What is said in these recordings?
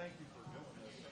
thank you for doing this.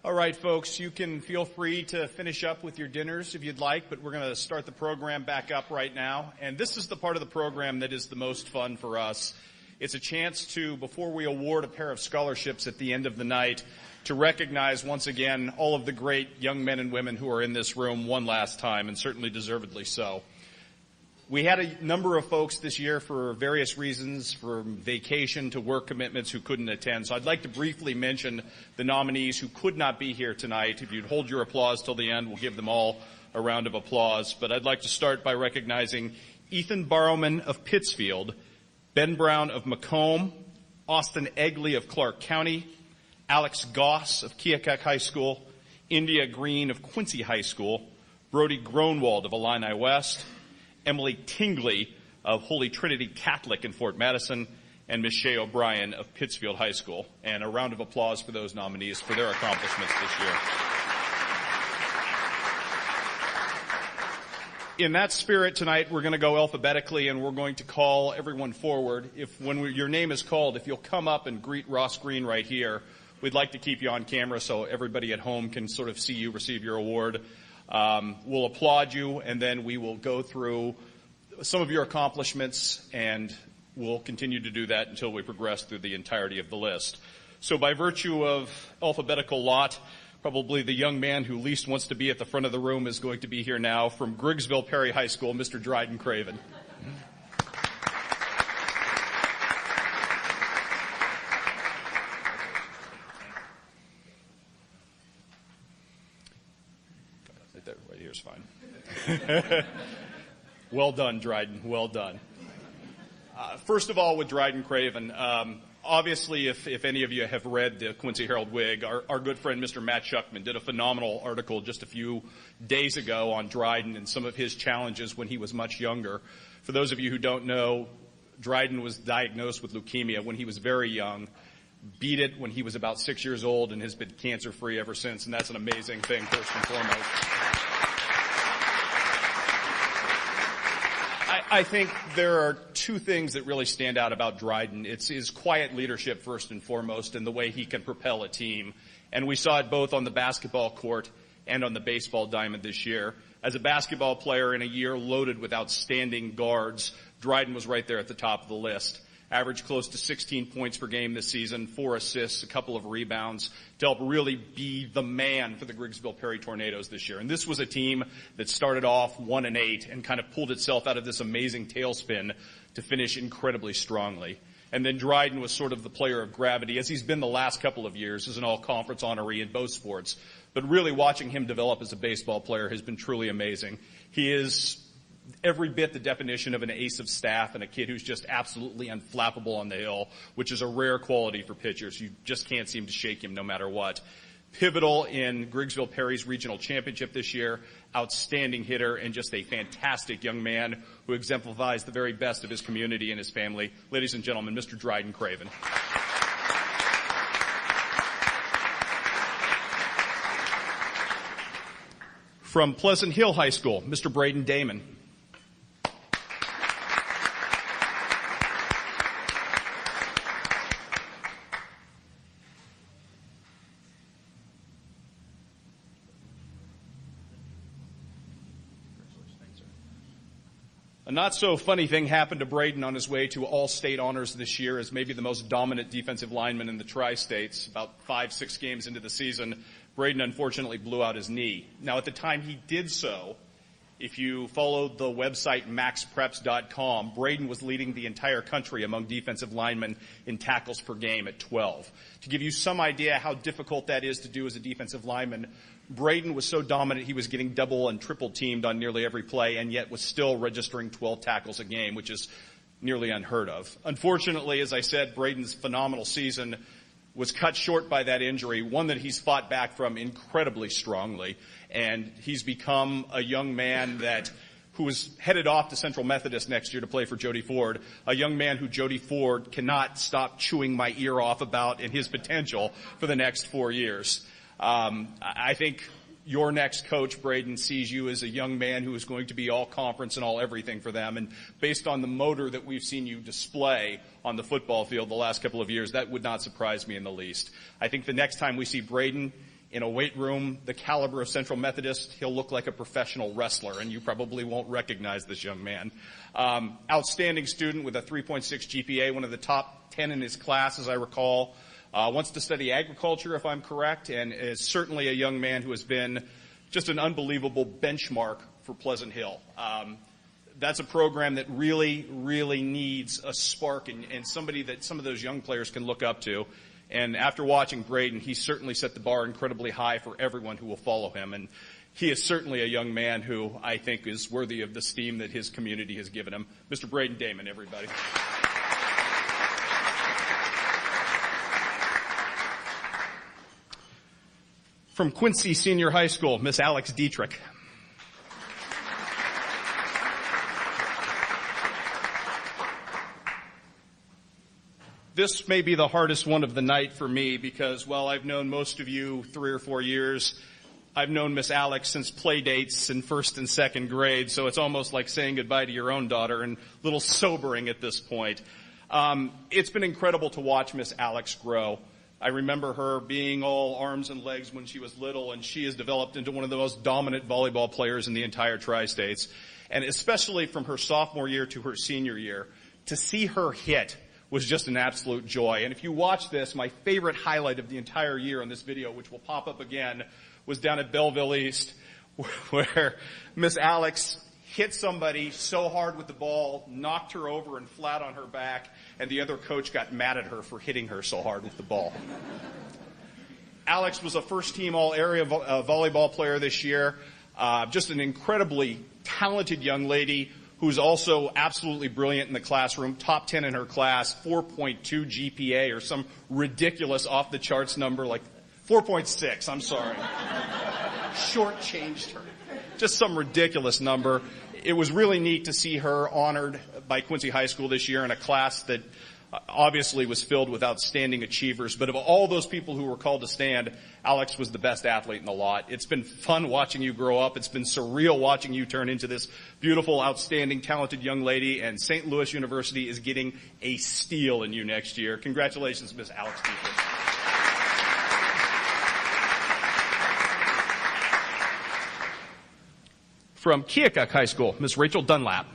All right, folks, you can feel free to finish up with your dinners if you'd like, but we're going to start the program back up right now. And this is the part of the program that is the most fun for us. It's a chance to, before we award a pair of scholarships at the end of the night, to recognize once again all of the great young men and women who are in this room one last time, and certainly deservedly so. We had a number of folks this year for various reasons, from vacation to work commitments, who couldn't attend. So I'd like to briefly mention the nominees who could not be here tonight. If you'd hold your applause till the end, we'll give them all a round of applause. But I'd like to start by recognizing Ethan Barrowman of Pittsfield, Ben Brown of Macomb, Austin Egley of Clark County, Alex Goss of Keokuk High School, India Green of Quincy High School, Brody Gronwald of Illini West, Emily Tingley of Holy Trinity Catholic in Fort Madison, and Ms. Shay O'Brien of Pittsfield High School. And a round of applause for those nominees for their accomplishments this year. In that spirit tonight, we're going to go alphabetically, and we're going to call everyone forward. When your name is called, if you'll come up and greet Ross Green right here, we'd like to keep you on camera so everybody at home can sort of see you receive your award. We'll applaud you, and then we will go through some of your accomplishments, and we'll continue to do that until we progress through the entirety of the list. So by virtue of alphabetical lot, probably the young man who least wants to be at the front of the room is going to be here now from Griggsville Perry High School, Mr. Dryden Craven. Right here is fine. Well done, Dryden. Well done. First of all, with Dryden Craven, obviously, if any of you have read the Quincy Herald-Whig, our good friend Mr. Matt Schuckman did a phenomenal article just a few days ago on Dryden and some of his challenges when he was much younger. For those of you who don't know, Dryden was diagnosed with leukemia when he was very young, beat it when he was about 6 years old, and has been cancer-free ever since, and that's an amazing thing, first and foremost. I think there are two things that really stand out about Dryden. It's his quiet leadership, first and foremost, and the way he can propel a team. And we saw it both on the basketball court and on the baseball diamond this year. As a basketball player in a year loaded with outstanding guards, Dryden was right there at the top of the list. Averaged close to 16 points per game this season, 4 assists, a couple of rebounds to help really be the man for the Griggsville Perry Tornadoes this year. And this was a team that started off 1-8 and kind of pulled itself out of this amazing tailspin to finish incredibly strongly. And then Dryden was sort of the player of gravity, as he's been the last couple of years as an all-conference honoree in both sports. But really watching him develop as a baseball player has been truly amazing. He is every bit the definition of an ace of staff and a kid who's just absolutely unflappable on the hill, which is a rare quality for pitchers. You just can't seem to shake him no matter what. Pivotal in Griggsville Perry's regional championship this year, outstanding hitter, and just a fantastic young man who exemplifies the very best of his community and his family. Ladies and gentlemen, Mr. Dryden Craven. From Pleasant Hill High School, Mr. Braden Damon. A not-so-funny thing happened to Braden on his way to All-State honors this year as maybe the most dominant defensive lineman in the Tri-States. About 5-6 games into the season, Braden unfortunately blew out his knee. Now, at the time he did so, if you followed the website maxpreps.com, Braden was leading the entire country among defensive linemen in tackles per game at 12. To give you some idea how difficult that is to do as a defensive lineman, Braden was so dominant he was getting double and triple teamed on nearly every play, and yet was still registering 12 tackles a game, which is nearly unheard of. Unfortunately, as I said, Braden's phenomenal season was cut short by that injury, one that he's fought back from incredibly strongly. And he's become a young man who was headed off to Central Methodist next year to play for Jody Ford, a young man who Jody Ford cannot stop chewing my ear off about and his potential for the next 4 years. I think your next coach, Braden, sees you as a young man who is going to be all conference and all everything for them. And based on the motor that we've seen you display on the football field the last couple of years, that would not surprise me in the least. I think the next time we see Braden, In a weight room the caliber of Central Methodist, he'll look like a professional wrestler, and you probably won't recognize this young man. Outstanding student with a 3.6 GPA, one of the top 10 in his class, as I recall. Wants to study agriculture, if I'm correct, and is certainly a young man who has been just an unbelievable benchmark for Pleasant Hill. That's a program that really, really needs a spark and somebody that some of those young players can look up to. And after watching Braden, he certainly set the bar incredibly high for everyone who will follow him. And he is certainly a young man who I think is worthy of the esteem that his community has given him. Mr. Braden Damon, everybody. From Quincy Senior High School, Miss Alex Dietrich. This may be the hardest one of the night for me because, well, I've known most of you 3 or 4 years. I've known Miss Alex since play dates in 1st and 2nd grade, so it's almost like saying goodbye to your own daughter and a little sobering at this point. It's been incredible to watch Miss Alex grow. I remember her being all arms and legs when she was little, and she has developed into one of the most dominant volleyball players in the entire Tri-States. And especially from her sophomore year to her senior year, to see her hit was just an absolute joy. And if you watch this, my favorite highlight of the entire year on this video, which will pop up again, was down at Belleville East, where Miss Alex hit somebody so hard with the ball, knocked her over and flat on her back, and the other coach got mad at her for hitting her so hard with the ball. Alex was a first-team all-area volleyball player this year, just an incredibly talented young lady who's also absolutely brilliant in the classroom, top 10 in her class, 4.2 GPA or some ridiculous off-the-charts number like 4.6, I'm sorry. Shortchanged her. Just some ridiculous number. It was really neat to see her honored by Quincy High School this year in a class that obviously was filled with outstanding achievers. But of all those people who were called to stand, Alex was the best athlete in the lot. It's been fun watching you grow up. It's been surreal watching you turn into this beautiful, outstanding, talented young lady. And St. Louis University is getting a steal in you next year. Congratulations, Miss Alex Dietrich. From Keokuk High School, Miss Rachel Dunlap.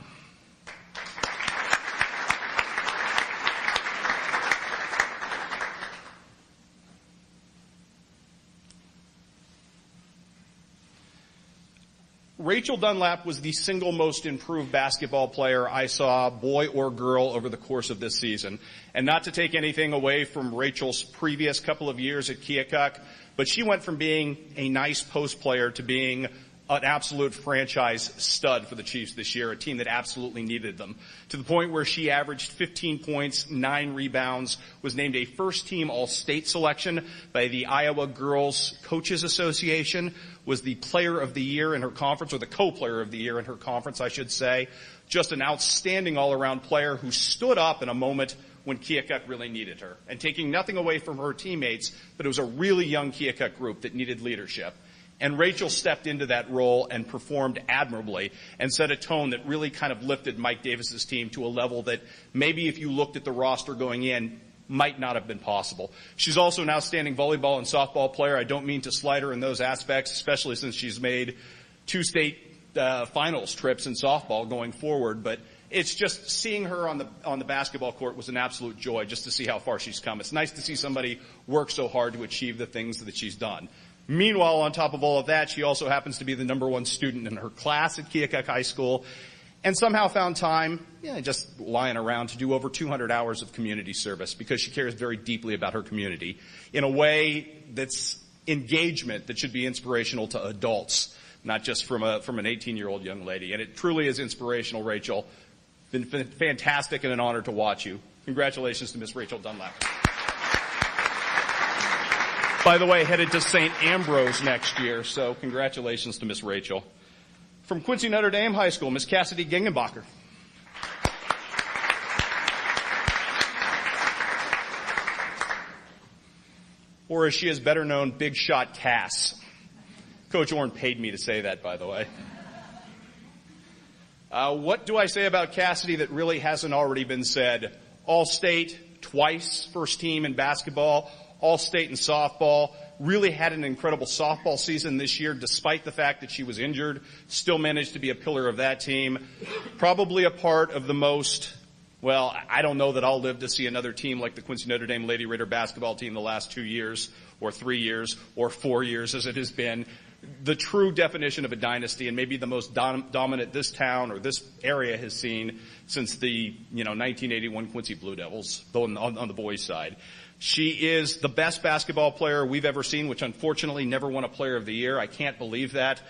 Rachel Dunlap was the single most improved basketball player I saw, boy or girl, over the course of this season. And not to take anything away from Rachel's previous couple of years at Keokuk, but she went from being a nice post player to being an absolute franchise stud for the Chiefs this year, a team that absolutely needed them, to the point where she averaged 15 points, 9 rebounds, was named a first-team All-State selection by the Iowa Girls Coaches Association, was the player of the year in her conference, or the co-player of the year in her conference, I should say. Just an outstanding all-around player who stood up in a moment when Keokuk really needed her. And taking nothing away from her teammates, but it was a really young Keokuk group that needed leadership. And Rachel stepped into that role and performed admirably and set a tone that really kind of lifted Mike Davis's team to a level that maybe if you looked at the roster going in, might not have been possible. She's also an outstanding volleyball and softball player. I don't mean to slight her in those aspects, especially since she's made 2 state finals trips in softball going forward. But it's just seeing her on the basketball court was an absolute joy just to see how far she's come. It's nice to see somebody work so hard to achieve the things that she's done. Meanwhile, on top of all of that, she also happens to be the #1 student in her class at Keokuk High School and somehow found time, just lying around, to do over 200 hours of community service because she cares very deeply about her community in a way that's engagement that should be inspirational to adults, not just from an 18-year-old young lady. And it truly is inspirational, Rachel. It's been fantastic and an honor to watch you. Congratulations to Miss Rachel Dunlap. By the way, headed to St. Ambrose next year, so congratulations to Miss Rachel. From Quincy Notre Dame High School, Miss Cassidy Gingenbacher. Or as she is better known, Big Shot Cass. Coach Orn paid me to say that, by the way. What do I say about Cassidy that really hasn't already been said? All-State, twice, first team in basketball, All-State in softball, really had an incredible softball season this year, despite the fact that she was injured, still managed to be a pillar of that team. Probably a part of the most, well, I don't know that I'll live to see another team like the Quincy Notre Dame Lady Raider basketball team the last 2 years, or 3 years, or 4 years as it has been. The true definition of a dynasty, and maybe the most dominant this town or this area has seen since the 1981 Quincy Blue Devils, though on the boys' side. She is the best basketball player we've ever seen, which unfortunately never won a Player of the Year. I can't believe that.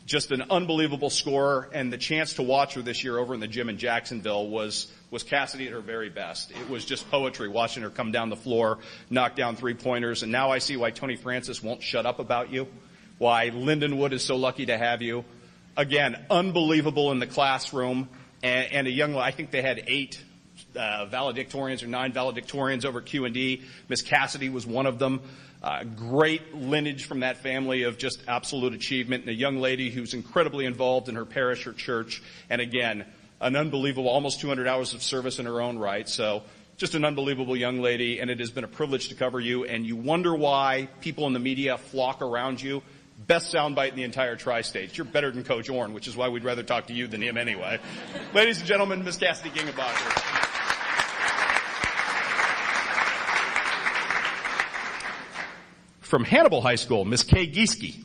Just an unbelievable scorer, and the chance to watch her this year over in the gym in Jacksonville was Cassidy at her very best. It was just poetry watching her come down the floor, knock down three-pointers, and now I see why Tony Francis won't shut up about you, why Lindenwood is so lucky to have you. Again, unbelievable in the classroom, and a young, I think they had 8 valedictorians or 9 valedictorians over Q&D. Miss Cassidy was one of them. Great lineage from that family of just absolute achievement, and a young lady who's incredibly involved in her parish, her church, and again, an unbelievable, almost 200 hours of service in her own right. So just an unbelievable young lady, and it has been a privilege to cover you, and you wonder why people in the media flock around you. Best soundbite in the entire tri-state. You're better than Coach Orn, which is why we'd rather talk to you than him anyway. Ladies and gentlemen, Miss Cassidy Gingebacher. From Hannibal High School, Miss Kay Gieske.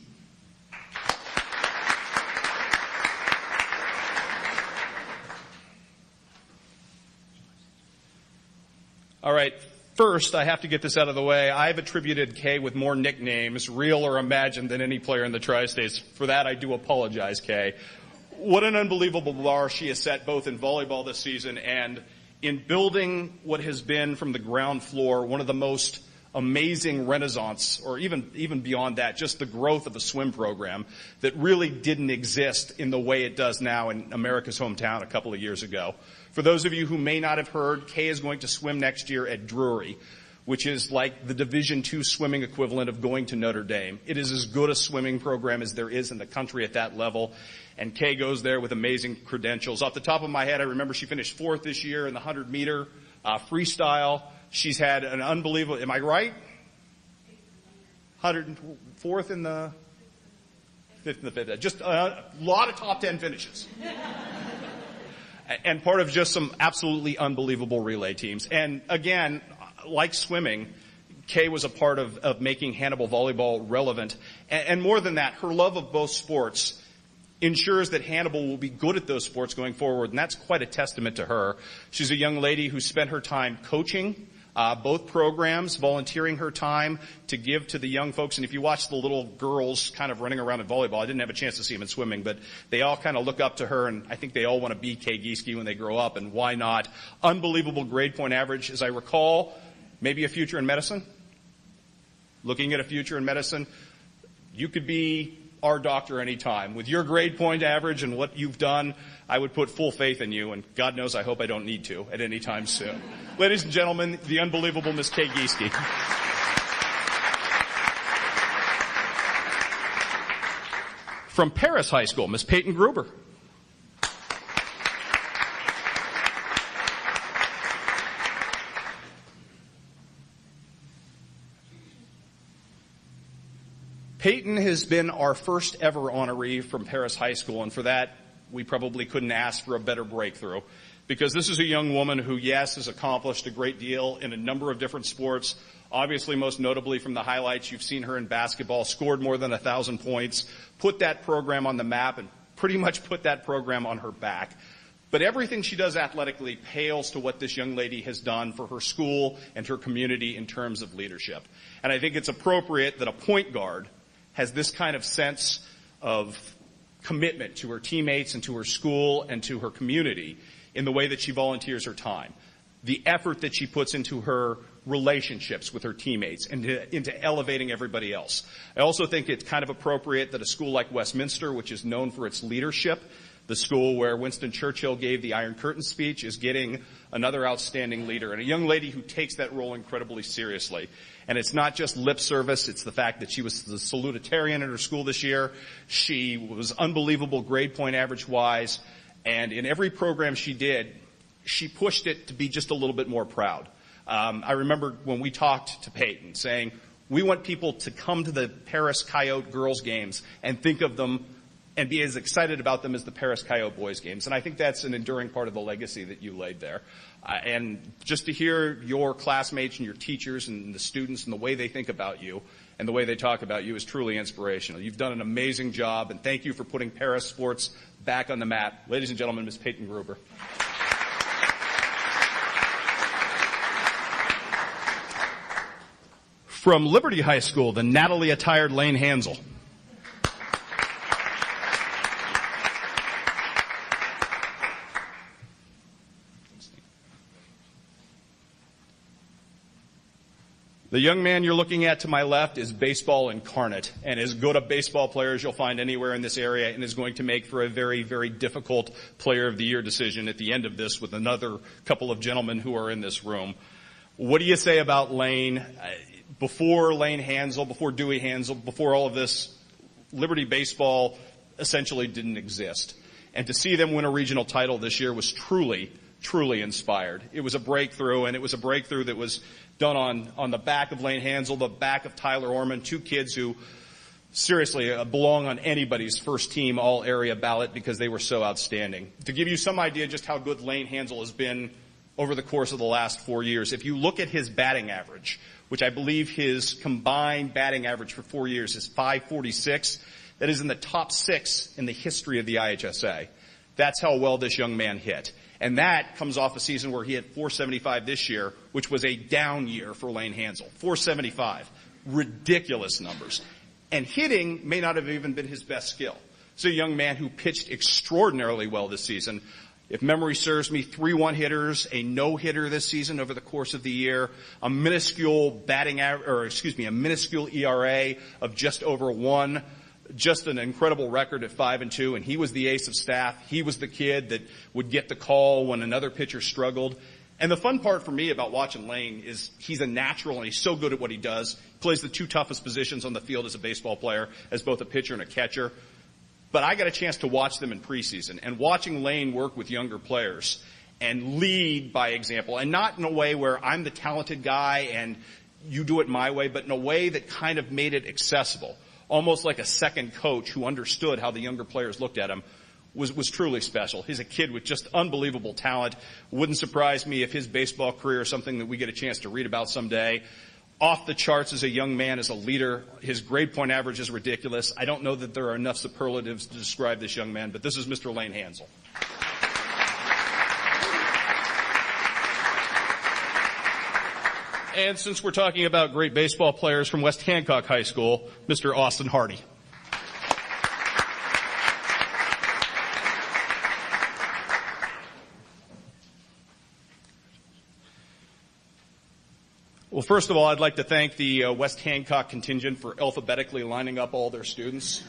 All right, first, I have to get this out of the way. I've attributed Kay with more nicknames, real or imagined, than any player in the Tri-States. For that, I do apologize, Kay. What an unbelievable bar she has set both in volleyball this season and in building what has been from the ground floor one of the most amazing renaissance, or even beyond that, just the growth of a swim program that really didn't exist in the way it does now in America's hometown a couple of years ago. For those of you who may not have heard, Kay is going to swim next year at Drury, which is like the Division II swimming equivalent of going to Notre Dame. It is as good a swimming program as there is in the country at that level, and Kay goes there with amazing credentials. Off the top of my head, I remember she finished 4th this year in the 100-meter freestyle. She's had an unbelievable, am I right? 104th in the 5th and the 5th. Just a lot of top 10 finishes. And part of just some absolutely unbelievable relay teams. And again, like swimming, Kay was a part of making Hannibal volleyball relevant. And more than that, her love of both sports ensures that Hannibal will be good at those sports going forward, and that's quite a testament to her. She's a young lady who spent her time coaching both programs, volunteering her time to give to the young folks. And if you watch the little girls kind of running around in volleyball, I didn't have a chance to see them in swimming, but they all kind of look up to her, and I think they all want to be Kay Gieske when they grow up, and why not? Unbelievable grade point average. As I recall, maybe a future in medicine? Looking at a future in medicine, you could be our doctor anytime. With your grade point average and what you've done, I would put full faith in you, and God knows I hope I don't need to at any time soon. Ladies and gentlemen, the unbelievable Miss Kay Gieske. From Paris High School, Miss Peyton Gruber. Peyton has been our first ever honoree from Paris High School, and for that, we probably couldn't ask for a better breakthrough, because this is a young woman who, yes, has accomplished a great deal in a number of different sports. Obviously, most notably from the highlights, you've seen her in basketball, scored more than 1,000 points, put that program on the map, and pretty much put that program on her back. But everything she does athletically pales to what this young lady has done for her school and her community in terms of leadership. And I think it's appropriate that a point guard has this kind of sense of commitment to her teammates and to her school and to her community in the way that she volunteers her time. The effort that she puts into her relationships with her teammates and into elevating everybody else. I also think it's kind of appropriate that a school like Westminster, which is known for its leadership, the school where Winston Churchill gave the Iron Curtain speech, is getting another outstanding leader, and a young lady who takes that role incredibly seriously. And it's not just lip service, it's the fact that she was the salutatorian at her school this year. She was unbelievable grade point average-wise, and in every program she did, she pushed it to be just a little bit more proud. I remember when we talked to Peyton saying, We want people to come to the Paris Coyote girls games and think of them and be as excited about them as the Paris Coyote boys games. And I think that's an enduring part of the legacy that you laid there. And just to hear your classmates and your teachers and the students and the way they think about you and the way they talk about you is truly inspirational. You've done an amazing job, and thank you for putting Paris sports back on the map. Ladies and gentlemen, Ms. Peyton Gruber. From Liberty High School, the Natalie-attired Lane Hansel. The young man you're looking at to my left is baseball incarnate and as good a baseball player as you'll find anywhere in this area, and is going to make for a very, very difficult Player of the Year decision at the end of this with another couple of gentlemen who are in this room. What do you say about Lane? Before Lane Hansel, before Dewey Hansel, before all of this, Liberty baseball essentially didn't exist. And to see them win a regional title this year was truly, truly inspired. It was a breakthrough, and it was a breakthrough that was done on the back of Lane Hansel, the back of Tyler Orman, two kids who seriously belong on anybody's first team all-area ballot because they were so outstanding. To give you some idea just how good Lane Hansel has been over the course of the last 4 years, if you look at his batting average, which I believe his combined batting average for 4 years is .546, that is in the top 6 in the history of the IHSA. That's how well this young man hit. And that comes off a season where he hit .475 this year, which was a down year for Lane Hansel. .475. Ridiculous numbers. And hitting may not have even been his best skill. It's a young man who pitched extraordinarily well this season. If memory serves me, 3 one-hitters, a no-hitter this season over the course of the year, a minuscule a minuscule ERA of just over 1. Just an incredible record at 5-2, and he was the ace of staff. He was the kid that would get the call when another pitcher struggled. And the fun part for me about watching Lane is he's a natural, and he's so good at what he does. He plays the 2 toughest positions on the field as a baseball player, as both a pitcher and a catcher. But I got a chance to watch them in preseason, and watching Lane work with younger players and lead by example, and not in a way where I'm the talented guy and you do it my way, but in a way that kind of made it accessible. Almost like a second coach who understood how the younger players looked at him, was truly special. He's a kid with just unbelievable talent. Wouldn't surprise me if his baseball career is something that we get a chance to read about someday. Off the charts as a young man, as a leader. His grade point average is ridiculous. I don't know that there are enough superlatives to describe this young man, but this is Mr. Lane Hansel. And since we're talking about great baseball players from West Hancock High School, Mr. Austin Hardy. Well, first of all, I'd like to thank the West Hancock contingent for alphabetically lining up all their students.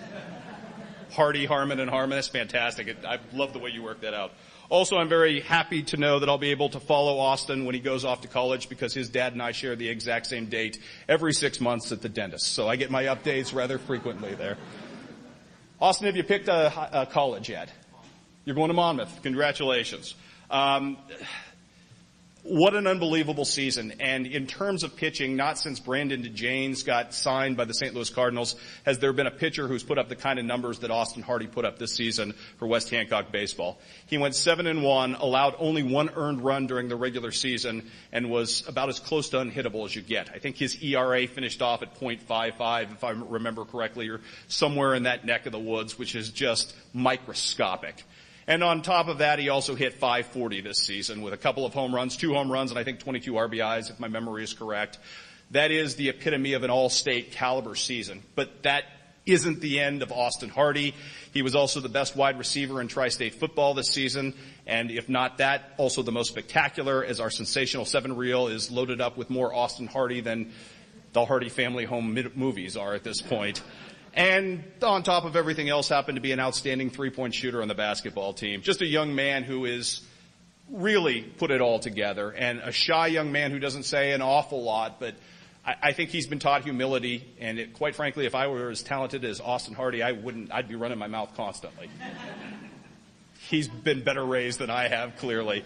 Hardy, Harmon, and Harmon. That's fantastic. I love the way you worked that out. Also, I'm very happy to know that I'll be able to follow Austin when he goes off to college because his dad and I share the exact same date every 6 months at the dentist. So I get my updates rather frequently there. Austin, have you picked a college yet? You're going to Monmouth. Congratulations. What an unbelievable season. And in terms of pitching, not since Brandon DeJanes got signed by the St. Louis Cardinals has there been a pitcher who's put up the kind of numbers that Austin Hardy put up this season for West Hancock baseball. He went 7-1, allowed only 1 earned run during the regular season, and was about as close to unhittable as you get. I think his ERA finished off at .55, if I remember correctly, or somewhere in that neck of the woods, which is just microscopic. And on top of that, he also hit .540 this season with a couple of home runs, 2 home runs, and I think 22 RBIs, if my memory is correct. That is the epitome of an all-state caliber season. But that isn't the end of Austin Hardy. He was also the best wide receiver in tri-state football this season. And if not that, also the most spectacular, as our sensational 7-reel is loaded up with more Austin Hardy than the Hardy family home movies are at this point. And on top of everything else, happened to be an outstanding 3-point shooter on the basketball team. Just a young man who is really put it all together, and a shy young man who doesn't say an awful lot, but I think he's been taught humility, and quite frankly, if I were as talented as Austin Hardy, I'd be running my mouth constantly. He's been better raised than I have, clearly.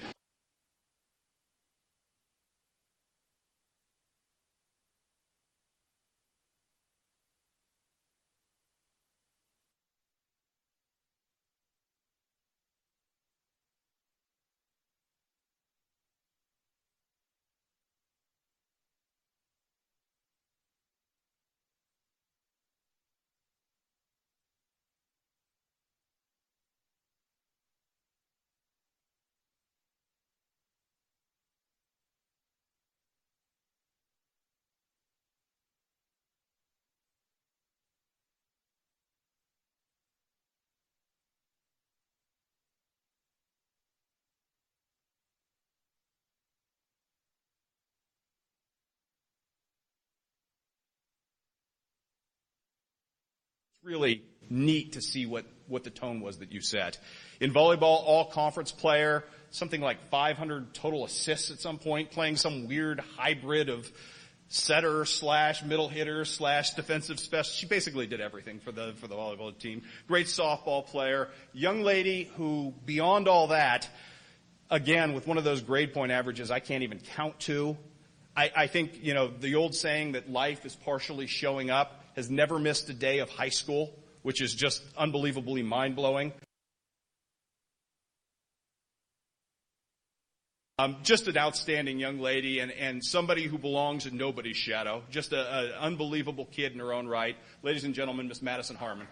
really neat to see what the tone was that you set. In volleyball, all-conference player, something like 500 total assists at some point, playing some weird hybrid of setter / middle hitter / defensive specialist. She basically did everything for the volleyball team. Great softball player. Young lady who, beyond all that, again, with one of those grade point averages I can't even count to. I think, the old saying that life is partially showing up, has never missed a day of high school, which is just unbelievably mind-blowing. Just an outstanding young lady and somebody who belongs in nobody's shadow. Just an unbelievable kid in her own right. Ladies and gentlemen, Miss Madison Harmon.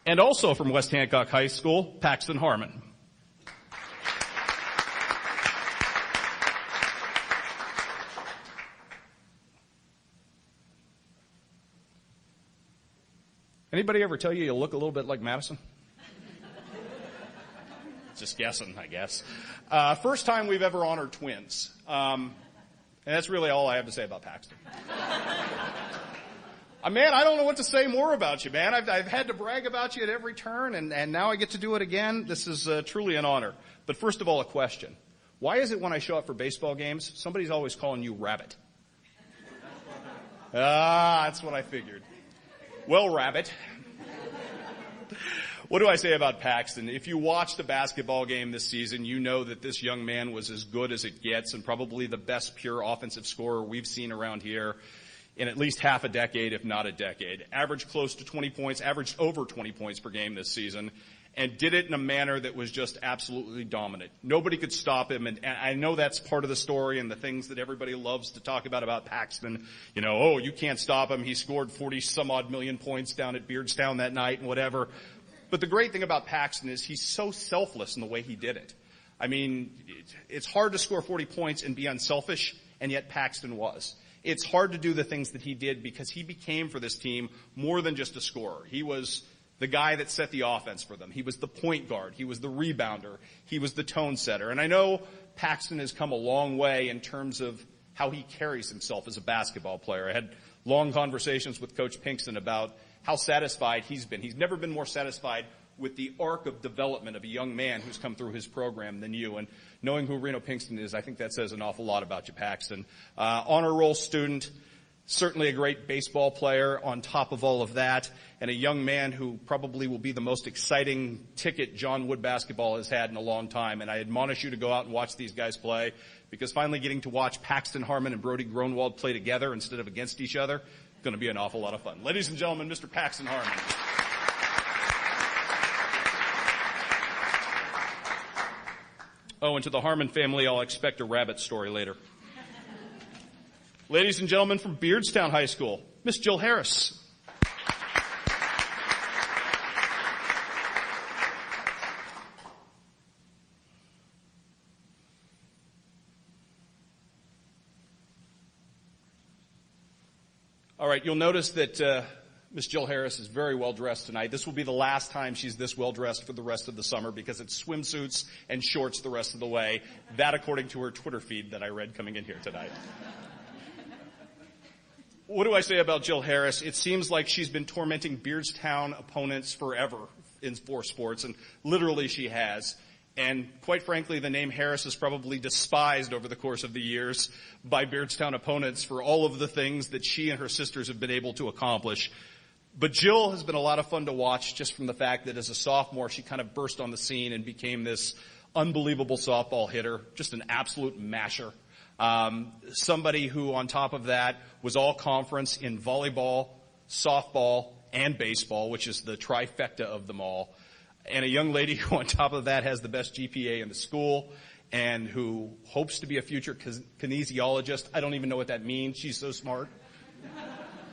And also from West Hancock High School, Paxton Harmon. Anybody ever tell you look a little bit like Madison? Just guessing, I guess. First time we've ever honored twins. And that's really all I have to say about Paxton. Man, I don't know what to say more about you, man. I've had to brag about you at every turn, and now I get to do it again. This is truly an honor. But first of all, a question. Why is it when I show up for baseball games, somebody's always calling you Rabbit? That's what I figured. Well, Rabbit. What do I say about Paxton? If you watched a basketball game this season, you know that this young man was as good as it gets and probably the best pure offensive scorer we've seen around here in at least half a decade, if not a decade. Averaged close to 20 points, averaged over 20 points per game this season, and did it in a manner that was just absolutely dominant. Nobody could stop him, and I know that's part of the story and the things that everybody loves to talk about Paxton. You can't stop him. He scored 40-some-odd million points down at Beardstown that night and whatever. But the great thing about Paxton is he's so selfless in the way he did it. It's hard to score 40 points and be unselfish, and yet Paxton was. It's hard to do the things that he did because he became for this team more than just a scorer. He was the guy that set the offense for them. He was the point guard. He was the rebounder. He was the tone setter. And I know Paxton has come a long way in terms of how he carries himself as a basketball player. I had long conversations with Coach Pinkston about how satisfied he's been. He's never been more satisfied with the arc of development of a young man who's come through his program than you. And knowing who Reno Pinkston is, I think that says an awful lot about you, Paxton. Honor roll student, certainly a great baseball player on top of all of that, and a young man who probably will be the most exciting ticket John Wood basketball has had in a long time. And I admonish you to go out and watch these guys play, because finally getting to watch Paxton Harmon and Brody Gronwald play together instead of against each other, going to be an awful lot of fun. Ladies and gentlemen, Mr. Paxton Harmon. Oh, and to the Harmon family, I'll expect a rabbit story later. Ladies and gentlemen from Beardstown High School, Miss Jill Harris. All right, you'll notice that Miss Jill Harris is very well dressed tonight. This will be the last time she's this well dressed for the rest of the summer because it's swimsuits and shorts the rest of the way. That according to her Twitter feed that I read coming in here tonight. What do I say about Jill Harris? It seems like she's been tormenting Beardstown opponents forever in sports, and literally she has. And quite frankly, the name Harris is probably despised over the course of the years by Beardstown opponents for all of the things that she and her sisters have been able to accomplish. But Jill has been a lot of fun to watch just from the fact that as a sophomore, she kind of burst on the scene and became this unbelievable softball hitter, just an absolute masher. Somebody who, on top of that, was all conference in volleyball, softball, and baseball, which is the trifecta of them all. And a young lady who, on top of that, has the best GPA in the school and who hopes to be a future kinesiologist. I don't even know what that means. She's so smart.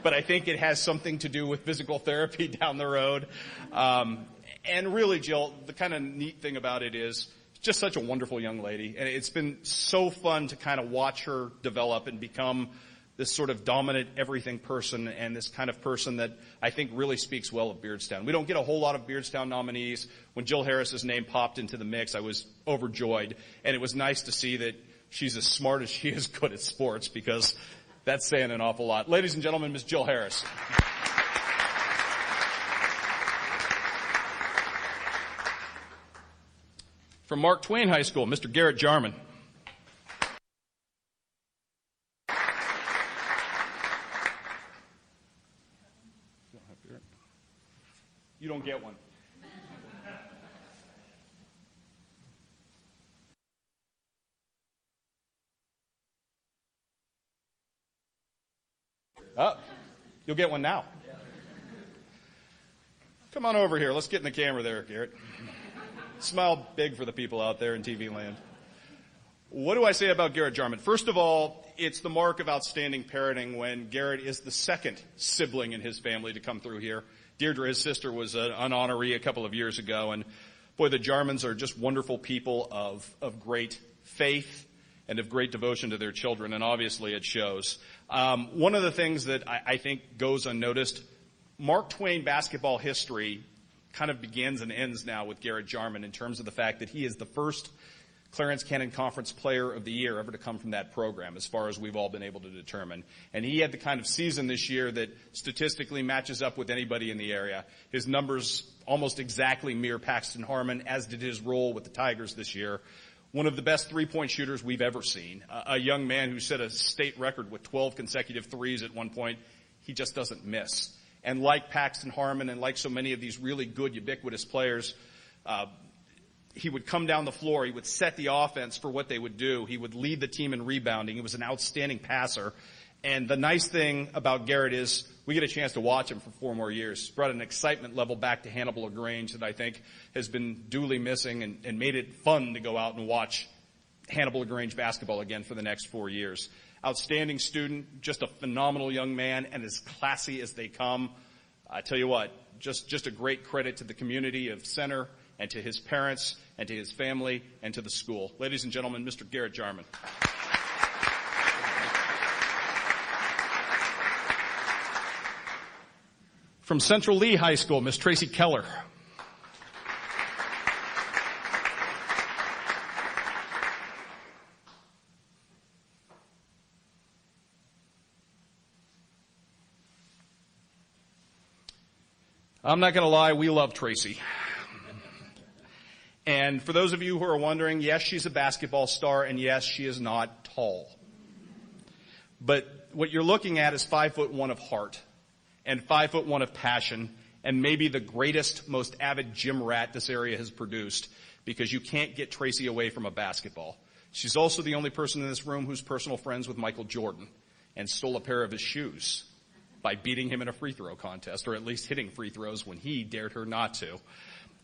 But I think it has something to do with physical therapy down the road. And really, Jill, the kind of neat thing about it is just such a wonderful young lady. And it's been so fun to kind of watch her develop and become this sort of dominant everything person and this kind of person that I think really speaks well of Beardstown. We don't get a whole lot of Beardstown nominees. When Jill Harris's name popped into the mix, I was overjoyed. And it was nice to see that she's as smart as she is good at sports, because That's saying an awful lot. Ladies and gentlemen, Ms. Jill Harris. From Mark Twain High School, Mr. Garrett Jarman. You don't get one. Oh, you'll get one now. Come on over here. Let's get in the camera there, Garrett. Smile big for the people out there in TV land. What do I say about Garrett Jarman? First of all, it's the mark of outstanding parenting when Garrett is the second sibling in his family to come through here. Deirdre, his sister, was an honoree a couple of years ago, and boy, the Jarmans are just wonderful people of great faith and of great devotion to their children, and obviously it shows. One of the things that I think goes unnoticed, Mark Twain basketball history kind of begins and ends now with Garrett Jarman in terms of the fact that he is the first Clarence Cannon Conference Player of the Year ever to come from that program, as far as we've all been able to determine. And he had the kind of season this year that statistically matches up with anybody in the area. His numbers almost exactly mirror Paxton Harmon, as did his role with the Tigers this year. One of the best three-point shooters we've ever seen. A young man who set a state record with 12 consecutive threes at one point. He just doesn't miss. And like Paxton Harmon and like so many of these really good, ubiquitous players, he would come down the floor. He would set the offense for what they would do. He would lead the team in rebounding. He was an outstanding passer. And the nice thing about Garrett is we get a chance to watch him for 4 more years. He's brought an excitement level back to Hannibal LaGrange that I think has been duly missing and made it fun to go out and watch Hannibal LaGrange basketball again for the next 4 years. Outstanding student, just a phenomenal young man, and as classy as they come. I tell you what, just a great credit to the community of Center and to his parents and to his family and to the school. Ladies and gentlemen, Mr. Garrett Jarman. From Central Lee High School, Miss Tracy Keller. I'm not going to lie, we love Tracy. And for those of you who are wondering, yes, she's a basketball star, and yes, she is not tall. But what you're looking at is 5'1" of heart, and 5'1" of passion, and maybe the greatest, most avid gym rat this area has produced, because you can't get Tracy away from a basketball. She's also the only person in this room who's personal friends with Michael Jordan, and stole a pair of his shoes by beating him in a free throw contest, or at least hitting free throws when he dared her not to.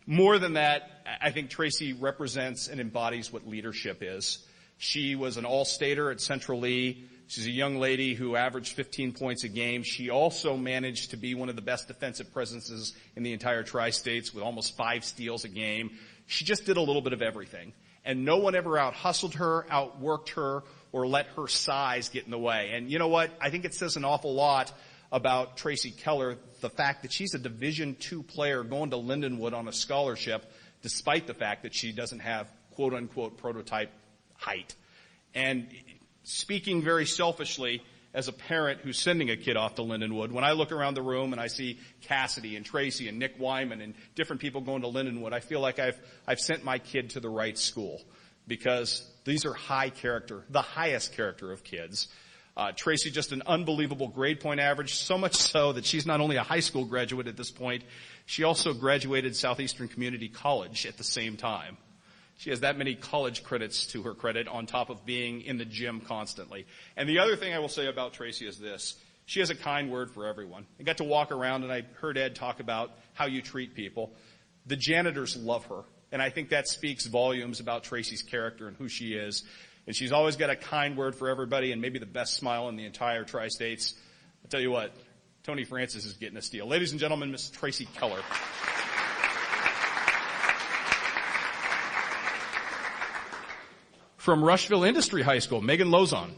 More than that, I think Tracy represents and embodies what leadership is. She was an all-stater at Central Lee. She's a young lady who averaged 15 points a game. She also managed to be one of the best defensive presences in the entire Tri-States with almost 5 steals a game. She just did a little bit of everything. And no one ever out-hustled her, outworked her, or let her size get in the way. And you know what? I think it says an awful lot about Tracy Keller, the fact that she's a Division II player going to Lindenwood on a scholarship, despite the fact that she doesn't have quote-unquote prototype height. And speaking very selfishly, as a parent who's sending a kid off to Lindenwood, when I look around the room and I see Cassidy and Tracy and Nick Wyman and different people going to Lindenwood, I feel like I've sent my kid to the right school, because these are high character, the highest character of kids. Tracy, just an unbelievable grade point average, so much so that she's not only a high school graduate at this point, she also graduated Southeastern Community College at the same time. She has that many college credits to her credit on top of being in the gym constantly. And the other thing I will say about Tracy is this. She has a kind word for everyone. I got to walk around and I heard Ed talk about how you treat people. The janitors love her. And I think that speaks volumes about Tracy's character and who she is. And she's always got a kind word for everybody and maybe the best smile in the entire Tri-States. I'll tell you what, Tony Francis is getting a steal. Ladies and gentlemen, Miss Tracy Keller. From Rushville Industry High School, Megan Lozon.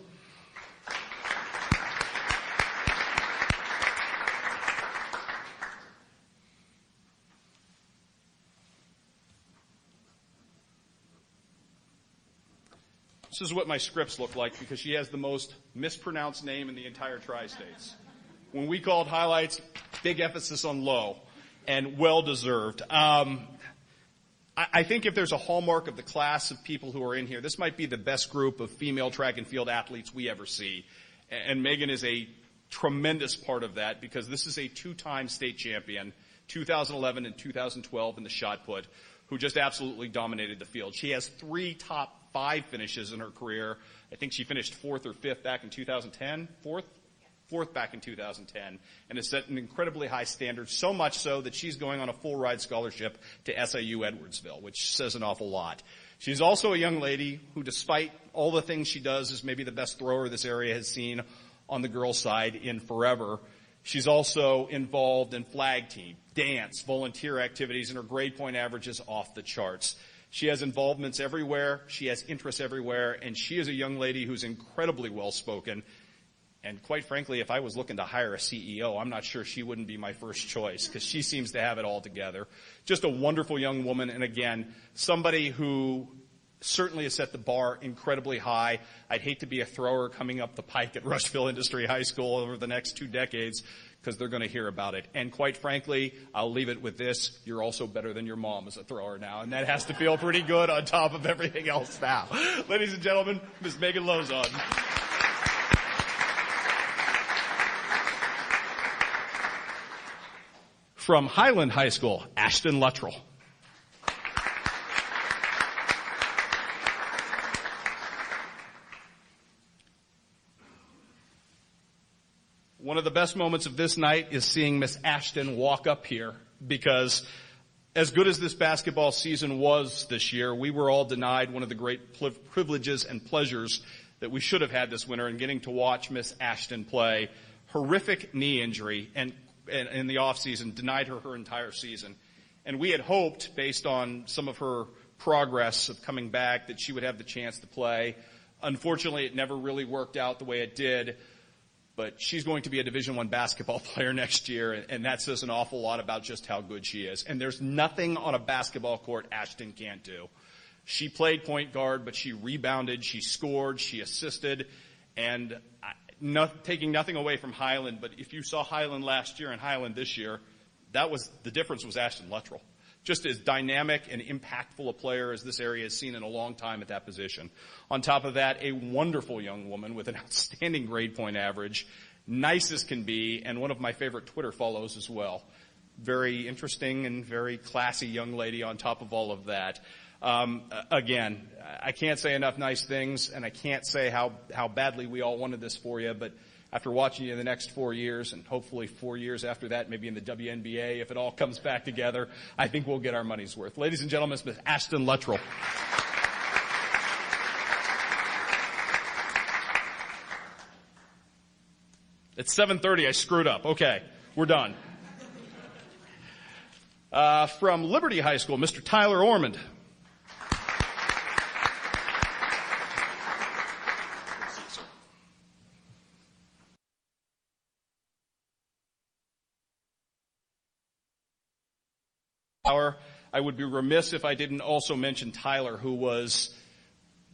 This is what my scripts look like because she has the most mispronounced name in the entire tri-states. When we called highlights, big emphasis on low, and well-deserved. I think if there's a hallmark of the class of people who are in here, this might be the best group of female track and field athletes we ever see. And Megan is a tremendous part of that because this is a two-time state champion, 2011 and 2012 in the shot put, who just absolutely dominated the field. She has 3 top 5 finishes in her career. I think she finished 4th or 5th back in 2010. Fourth back in 2010, and has set an incredibly high standard, so much so that she's going on a full ride scholarship to SIU Edwardsville, which says an awful lot. She's also a young lady who, despite all the things she does, is maybe the best thrower this area has seen on the girls' side in forever. She's also involved in flag team, dance, volunteer activities, and her grade point average is off the charts. She has involvements everywhere, she has interests everywhere, and she is a young lady who's incredibly well-spoken. And quite frankly, if I was looking to hire a CEO, I'm not sure she wouldn't be my first choice because she seems to have it all together. Just a wonderful young woman, and again, somebody who certainly has set the bar incredibly high. I'd hate to be a thrower coming up the pike at Rushville Industry High School over the next 2 decades because they're going to hear about it. And quite frankly, I'll leave it with this. You're also better than your mom as a thrower now, and that has to feel pretty good on top of everything else now. Ladies and gentlemen, Ms. Megan Lozon. From Highland High School, Ashton Luttrell. One of the best moments of this night is seeing Miss Ashton walk up here because as good as this basketball season was this year, we were all denied one of the great privileges and pleasures that we should have had this winter in getting to watch Miss Ashton play. Horrific knee injury and in the off season denied her entire season. And we had hoped, based on some of her progress of coming back, that she would have the chance to play. Unfortunately, it never really worked out the way it did. But she's going to be a Division I basketball player next year, and that says an awful lot about just how good she is. And there's nothing on a basketball court Ashton can't do. She played point guard, but she rebounded, she scored, she assisted, and taking nothing away from Highland, but if you saw Highland last year and Highland this year, the difference was Ashton Luttrell. Just as dynamic and impactful a player as this area has seen in a long time at that position. On top of that, a wonderful young woman with an outstanding grade point average, nice as can be, and one of my favorite Twitter follows as well. Very interesting and very classy young lady on top of all of that. Again, I can't say enough nice things, and I can't say how badly we all wanted this for you, but after watching you the next 4 years, and hopefully 4 years after that, maybe in the WNBA, if it all comes back together, I think we'll get our money's worth. Ladies and gentlemen, Ms. Ashton Luttrell. It's 7:30, I screwed up. Okay, we're done. From Liberty High School, Mr. Tyler Ormond. I would be remiss if I didn't also mention Tyler, who was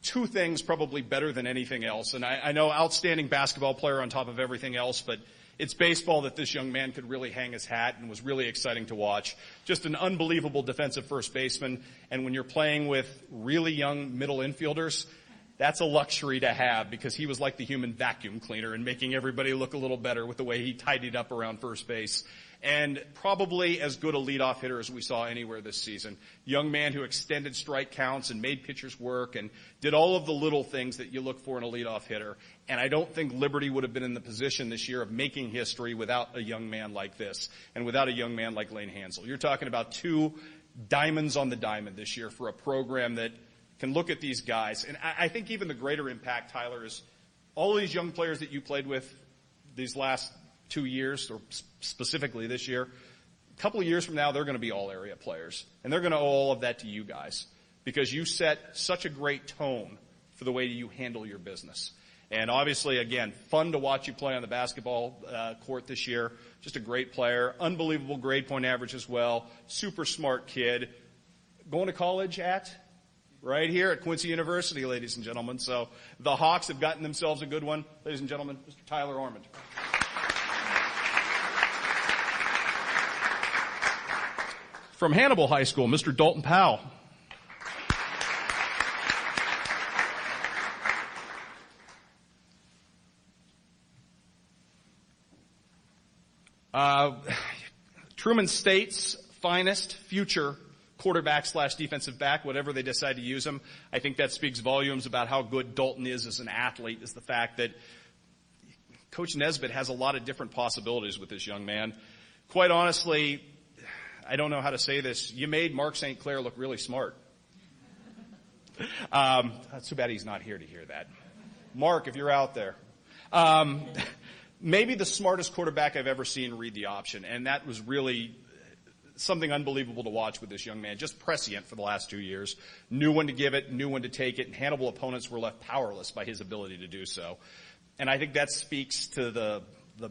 2 things probably better than anything else. And I know outstanding basketball player on top of everything else, but it's baseball that this young man could really hang his hat and was really exciting to watch. Just an unbelievable defensive first baseman. And when you're playing with really young middle infielders, that's a luxury to have because he was like the human vacuum cleaner and making everybody look a little better with the way he tidied up around first base. And probably as good a leadoff hitter as we saw anywhere this season. Young man who extended strike counts and made pitchers work and did all of the little things that you look for in a leadoff hitter. And I don't think Liberty would have been in the position this year of making history without a young man like this and without a young man like Lane Hansel. You're talking about 2 diamonds on the diamond this year for a program that can look at these guys. And I think even the greater impact, Tyler, is all of these young players that you played with these last 2 years, or specifically this year, a couple of years from now, they're going to be all area players. And they're going to owe all of that to you guys because you set such a great tone for the way you handle your business. And obviously, again, fun to watch you play on the basketball court this year. Just a great player. Unbelievable grade point average as well. Super smart kid. Going to college at right here at Quincy University, ladies and gentlemen. So the Hawks have gotten themselves a good one. Ladies and gentlemen, Mr. Tyler Ormond. From Hannibal High School, Mr. Dalton Powell. Truman State's finest future quarterback / defensive back, whatever they decide to use him. I think that speaks volumes about how good Dalton is as an athlete, is the fact that Coach Nesbitt has a lot of different possibilities with this young man. Quite honestly, I don't know how to say this. You made Mark St. Clair look really smart. That's too bad he's not here to hear that. Mark, if you're out there. Maybe the smartest quarterback I've ever seen read the option, and that was really something unbelievable to watch with this young man. Just prescient for the last 2 years. Knew when to give it, knew when to take it, and Hannibal opponents were left powerless by his ability to do so. And I think that speaks to the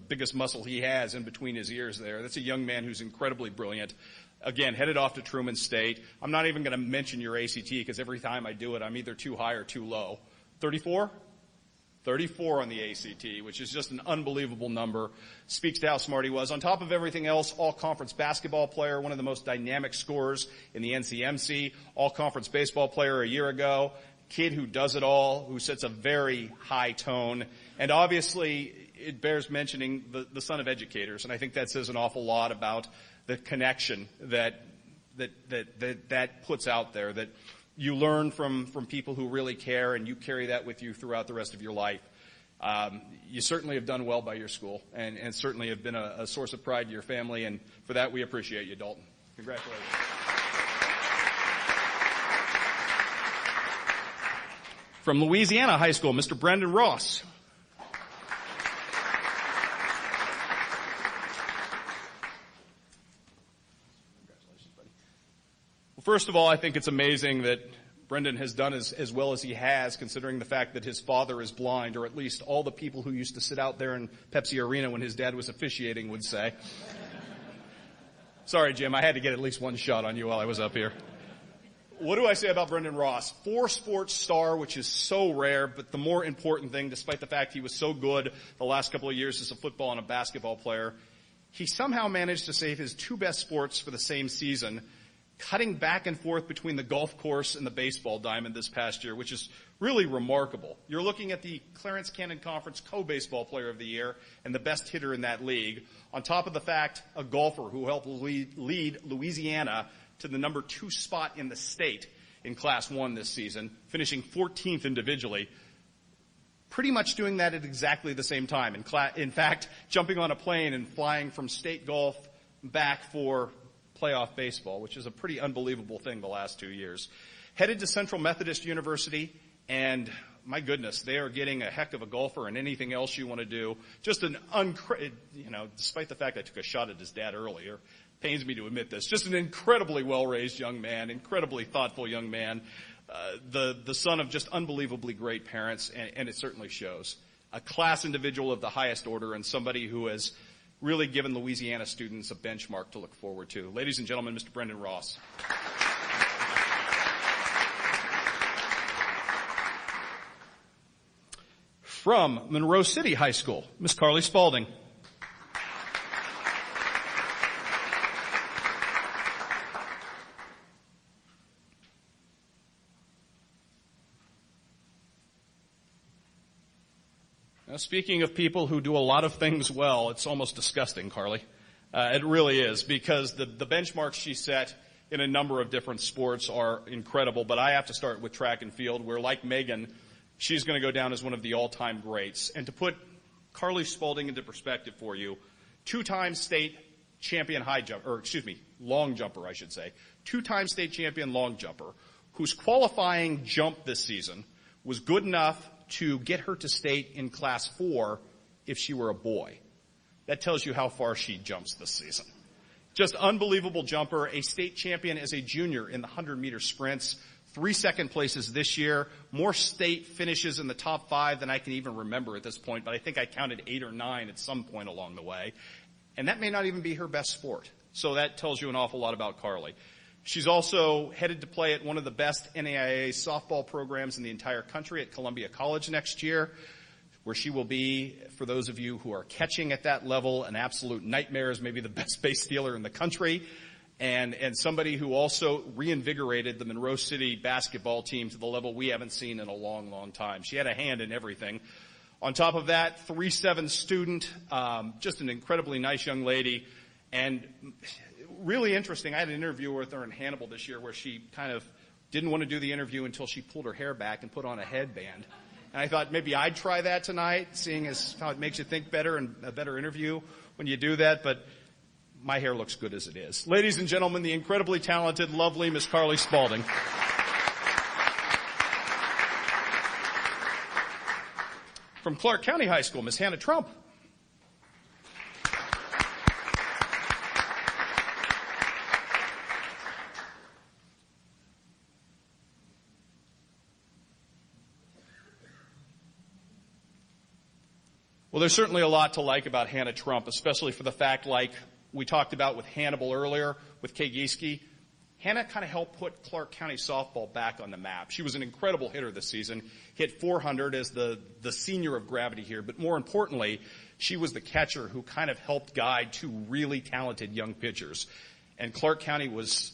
biggest muscle he has in between his ears there. That's a young man who's incredibly brilliant. Again, headed off to Truman State. I'm not even going to mention your ACT because every time I do it, I'm either too high or too low. 34? 34 on the ACT, which is just an unbelievable number. Speaks to how smart he was. On top of everything else, all-conference basketball player, one of the most dynamic scorers in the NCMC, all-conference baseball player a year ago, kid who does it all, who sets a very high tone, and obviously it bears mentioning the son of educators, and I think that says an awful lot about the connection that puts out there, that you learn from people who really care, and you carry that with you throughout the rest of your life. You certainly have done well by your school, and certainly have been a source of pride to your family, and for that we appreciate you, Dalton. Congratulations. From Louisiana High School, Mr. Brendan Ross. First of all, I think it's amazing that Brendan has done as well as he has, considering the fact that his father is blind, or at least all the people who used to sit out there in Pepsi Arena when his dad was officiating would say. Sorry, Jim, I had to get at least one shot on you while I was up here. What do I say about Brendan Ross? 4-sports star, which is so rare, but the more important thing, despite the fact he was so good the last couple of years as a football and a basketball player, he somehow managed to save his 2 best sports for the same season, cutting back and forth between the golf course and the baseball diamond this past year, which is really remarkable. You're looking at the Clarence Cannon Conference co-baseball player of the year and the best hitter in that league, on top of the fact a golfer who helped lead Louisiana to the number 2 spot in the state in Class 1 this season, finishing 14th individually, pretty much doing that at exactly the same time. In fact, jumping on a plane and flying from state golf back for playoff baseball, which is a pretty unbelievable thing the last 2 years. Headed to Central Methodist University, and my goodness, they are getting a heck of a golfer and anything else you want to do. Just despite the fact I took a shot at his dad earlier, pains me to admit this, just an incredibly well-raised young man, incredibly thoughtful young man, the son of just unbelievably great parents, and it certainly shows. A class individual of the highest order, and somebody who has really given Louisiana students a benchmark to look forward to. Ladies and gentlemen, Mr. Brendan Ross. From Monroe City High School, Miss Carly Spalding. Now, speaking of people who do a lot of things well, it's almost disgusting, Carly. It really is, because the benchmarks she set in a number of different sports are incredible, but I have to start with track and field, where, like Megan, she's going to go down as one of the all-time greats. And to put Carly Spalding into perspective for you, 2-time state champion long jumper, I should say. 2-time state champion long jumper, whose qualifying jump this season was good enough to get her to state in Class 4 if she were a boy. That tells you how far she jumps this season. Just unbelievable jumper, a state champion as a junior in the 100-meter sprints, 3 second places this year, more state finishes in the top 5 than I can even remember at this point, but I think I counted 8 or 9 at some point along the way. And that may not even be her best sport. So that tells you an awful lot about Carly. She's also headed to play at one of the best NAIA softball programs in the entire country at Columbia College next year, where she will be, for those of you who are catching at that level, an absolute nightmare, as maybe the best base stealer in the country, and somebody who also reinvigorated the Monroe City basketball team to the level we haven't seen in a long, long time. She had a hand in everything. On top of that, 3.7 student, just an incredibly nice young lady, and really interesting. I had an interview with her in Hannibal this year where she kind of didn't want to do the interview until she pulled her hair back and put on a headband. And I thought maybe I'd try that tonight, seeing as how it makes you think better and a better interview when you do that. But my hair looks good as it is. Ladies and gentlemen, the incredibly talented, lovely Miss Carly Spaulding. From Clark County High School, Miss Hannah Trump. Well, there's certainly a lot to like about Hannah Trump, especially for the fact, like we talked about with Hannibal earlier, with KHQA. Hannah kind of helped put Clark County softball back on the map. She was an incredible hitter this season, hit 400 as the senior of gravity here, but more importantly, she was the catcher who kind of helped guide two really talented young pitchers. And Clark County was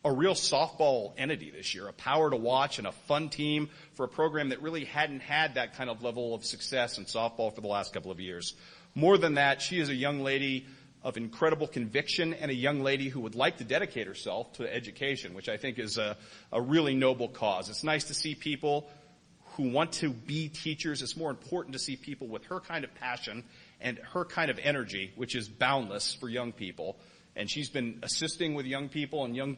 a real softball entity this year, a power to watch and a fun team for a program that really hadn't had that kind of level of success in softball for the last couple of years. More than that, she is a young lady of incredible conviction and a young lady who would like to dedicate herself to education, which I think is a really noble cause. It's nice to see people who want to be teachers. It's more important to see people with her kind of passion and her kind of energy, which is boundless for young people. And she's been assisting with young people and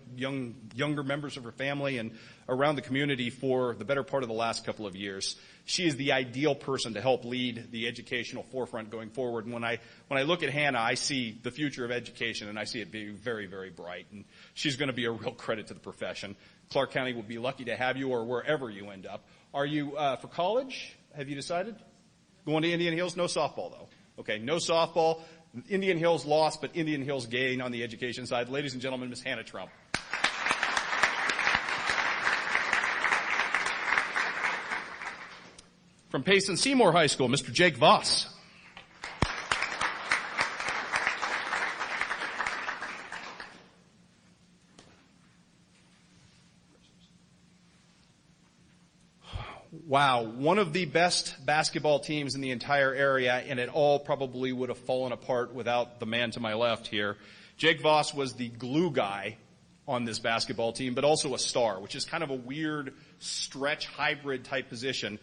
younger members of her family and around the community for the better part of the last couple of years. She is the ideal person to help lead the educational forefront going forward. And when I look at Hannah, I see the future of education, and I see it being very, very bright. And she's going to be a real credit to the profession. Clark County will be lucky to have you, or wherever you end up. Are you for college? Have you decided? Going to Indian Hills? No softball, though. Okay, no softball. Indian Hills lost, but Indian Hills gain on the education side. Ladies and gentlemen, Miss Hannah Trump. From Payson Seymour High School, Mr. Jake Voss. Wow, one of the best basketball teams in the entire area, and it all probably would have fallen apart without the man to my left here. Jake Voss was the glue guy on this basketball team, but also a star, which is kind of a weird stretch hybrid type position.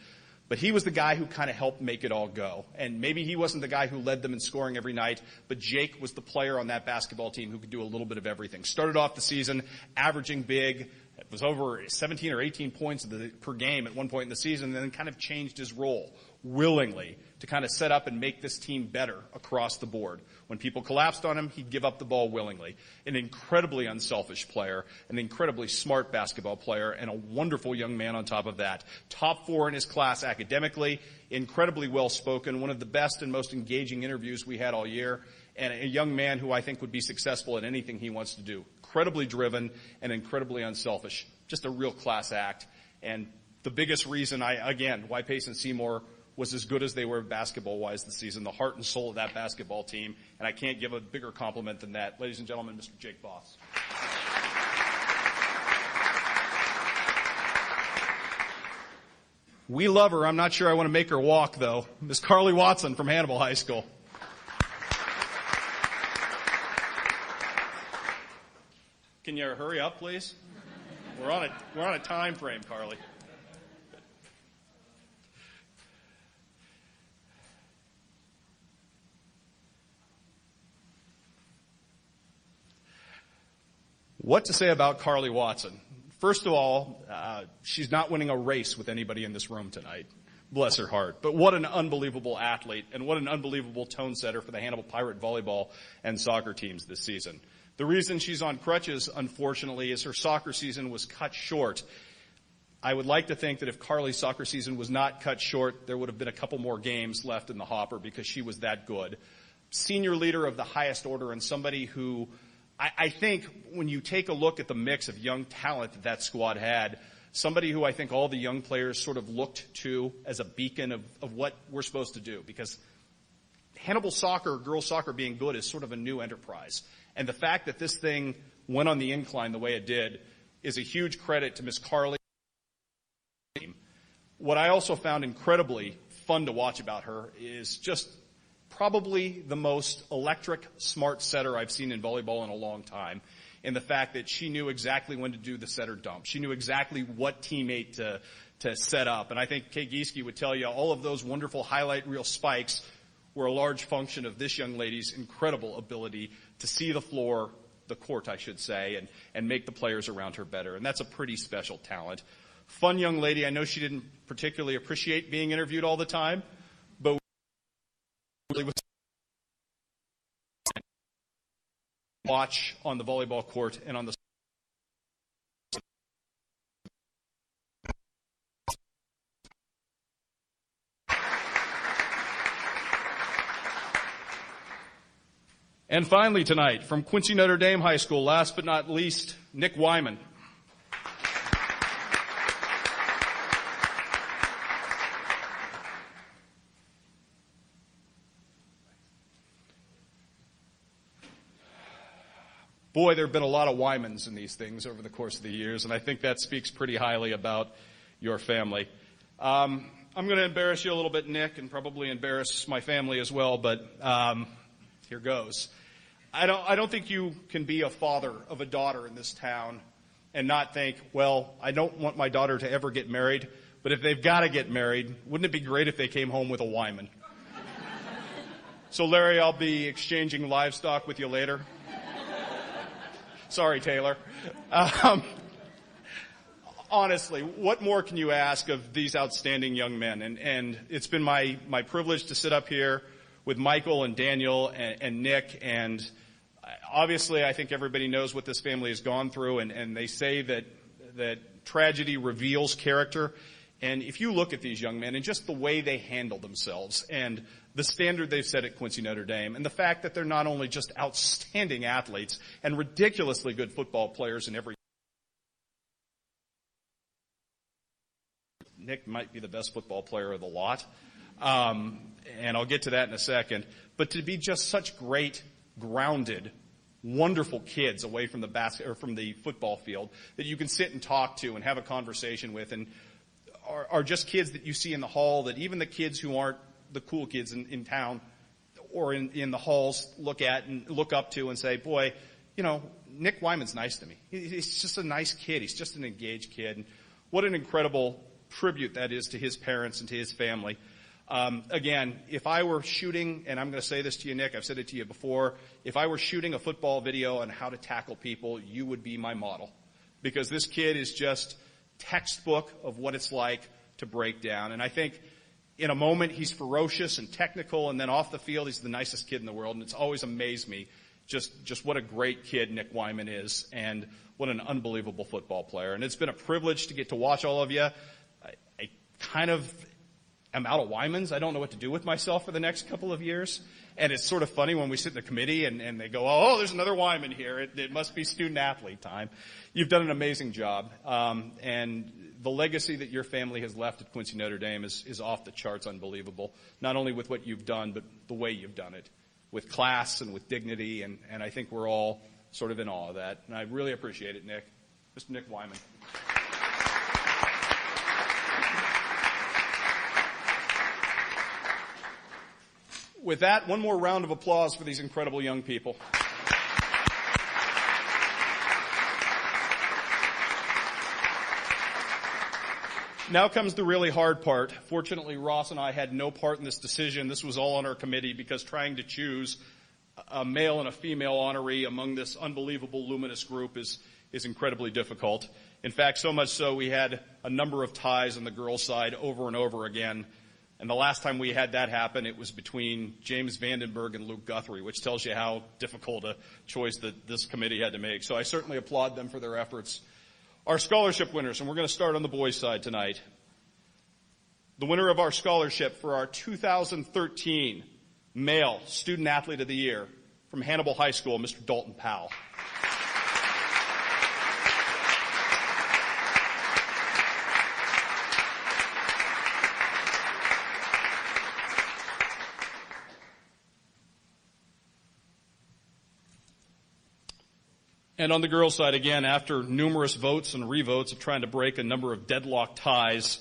But he was the guy who kind of helped make it all go. And maybe he wasn't the guy who led them in scoring every night, but Jake was the player on that basketball team who could do a little bit of everything. Started off the season averaging big. It was over 17 or 18 points per game at one point in the season, and then kind of changed his role willingly to kind of set up and make this team better across the board. When people collapsed on him, he'd give up the ball willingly. An incredibly unselfish player, an incredibly smart basketball player, and a wonderful young man on top of that. Top 4 in his class academically, incredibly well-spoken, one of the best and most engaging interviews we had all year, and a young man who I think would be successful in anything he wants to do. Incredibly driven and incredibly unselfish. Just a real class act. And the biggest reason why Payson Seymour was as good as they were basketball-wise this season, the heart and soul of that basketball team, and I can't give a bigger compliment than that. Ladies and gentlemen, Mr. Jake Voss. We love her. I'm not sure I want to make her walk, though. Miss Carly Watson from Hannibal High School. Can you hurry up, please? We're on a time frame, Carly. What to say about Carly Watson? First of all, she's not winning a race with anybody in this room tonight. Bless her heart. But what an unbelievable athlete, and what an unbelievable tone setter for the Hannibal Pirate volleyball and soccer teams this season. The reason she's on crutches, unfortunately, is her soccer season was cut short. I would like to think that if Carly's soccer season was not cut short, there would have been a couple more games left in the hopper because she was that good. Senior leader of the highest order and somebody who I think when you take a look at the mix of young talent that squad had, somebody who I think all the young players sort of looked to as a beacon of what we're supposed to do, because Hannibal soccer, girls soccer being good is sort of a new enterprise. And the fact that this thing went on the incline the way it did is a huge credit to Miss Carly. What I also found incredibly fun to watch about her is just probably the most electric, smart setter I've seen in volleyball in a long time, in the fact that she knew exactly when to do the setter dump. She knew exactly what teammate to set up. And I think Kay Gieske would tell you all of those wonderful highlight reel spikes were a large function of this young lady's incredible ability to see the floor, the court, I should say, and make the players around her better. And that's a pretty special talent. Fun young lady. I know she didn't particularly appreciate being interviewed all the time, but really was watch on the volleyball court and on the And finally tonight, from Quincy Notre Dame High School, last but not least, Nick Wyman. Boy, there have been a lot of Wymans in these things over the course of the years, and I think that speaks pretty highly about your family. I'm going to embarrass you a little bit, Nick, and probably embarrass my family as well, but here goes. I don't think you can be a father of a daughter in this town and not think, well, I don't want my daughter to ever get married, but if they've got to get married, wouldn't it be great if they came home with a Wyman? So, Larry, I'll be exchanging livestock with you later. Sorry, Taylor. Honestly, what more can you ask of these outstanding young men? And it's been my privilege to sit up here with Michael and Daniel and Nick. And obviously, I think everybody knows what this family has gone through. And they say that tragedy reveals character. And if you look at these young men and just the way they handle themselves and the standard they've set at Quincy Notre Dame, and the fact that they're not only just outstanding athletes and ridiculously good football players in every... Nick might be the best football player of the lot, and I'll get to that in a second. But to be just such great, grounded, wonderful kids away from the football field that you can sit and talk to and have a conversation with, and are just kids that you see in the hall that even the kids who aren't the cool kids in town or in the halls look at and look up to and say, boy, you know, Nick Wyman's nice to me. He's just a nice kid. He's just an engaged kid. And what an incredible tribute that is to his parents and to his family. Again, if I were shooting, and I'm going to say this to you, Nick, I've said it to you before, if I were shooting a football video on how to tackle people, you would be my model. Because this kid is just textbook of what it's like to break down. And I think in a moment he's ferocious and technical, and then off the field he's the nicest kid in the world. And it's always amazed me just what a great kid Nick Wyman is, and what an unbelievable football player. And it's been a privilege to get to watch all of you. I kind of am out of Wymans. I don't know what to do with myself for the next couple of years. And it's sort of funny when we sit in the committee and they go, oh, there's another Wyman here. It must be student-athlete time. You've done an amazing job. And the legacy that your family has left at Quincy Notre Dame is off the charts unbelievable, not only with what you've done, but the way you've done it, with class and with dignity. And I think we're all sort of in awe of that. And I really appreciate it, Nick. Mr. Nick Wyman. With that, one more round of applause for these incredible young people. Now comes the really hard part. Fortunately, Ross and I had no part in this decision. This was all on our committee, because trying to choose a male and a female honoree among this unbelievable, luminous group is incredibly difficult. In fact, so much so we had a number of ties on the girls' side over and over again. And the last time we had that happen, it was between James Vandenberg and Luke Guthrie, which tells you how difficult a choice that this committee had to make. So I certainly applaud them for their efforts. Our scholarship winners, and we're going to start on the boys' side tonight. The winner of our scholarship for our 2013 Male Student Athlete of the Year from Hannibal High School, Mr. Dalton Powell. And on the girls' side, again, after numerous votes and revotes of trying to break a number of deadlock ties,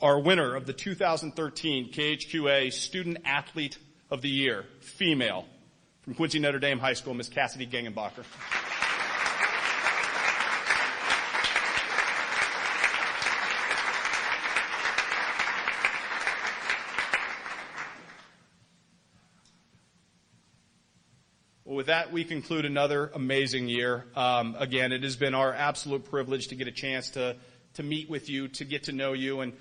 our winner of the 2013 KHQA Student Athlete of the Year, female, from Quincy Notre Dame High School, Miss Cassidy Gangenbacher. Well, with that, we conclude another amazing year. Again, it has been our absolute privilege to get a chance to meet with you, to get to know you, and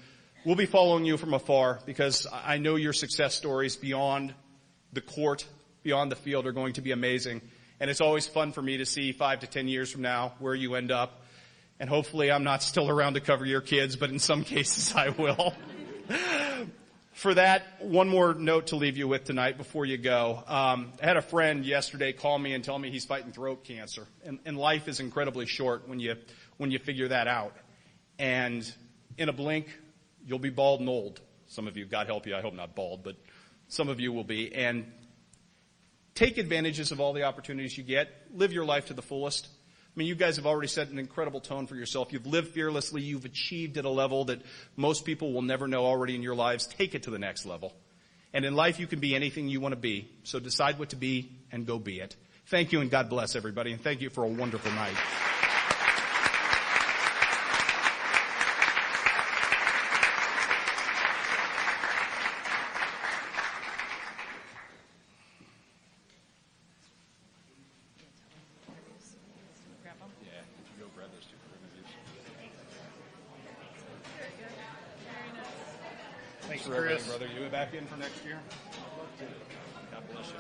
we'll be following you from afar because I know your success stories beyond the court, beyond the field are going to be amazing. And it's always fun for me to see 5 to 10 years from now where you end up. And hopefully I'm not still around to cover your kids, but in some cases I will. For that, one more note to leave you with tonight before you go. I had a friend yesterday call me and tell me he's fighting throat cancer. And life is incredibly short when you figure that out. And in a blink, you'll be bald and old. Some of you, God help you, I hope not bald, but some of you will be. And take advantages of all the opportunities you get. Live your life to the fullest. I mean, you guys have already set an incredible tone for yourself. You've lived fearlessly. You've achieved at a level that most people will never know already in your lives. Take it to the next level. And in life, you can be anything you want to be. So decide what to be and go be it. Thank you and God bless everybody. And thank you for a wonderful night. Thanks, Chris. Brother, you back in for next year? God bless you.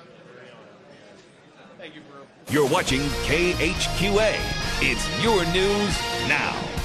Thank you, bro. You're watching KHQA. It's your news now.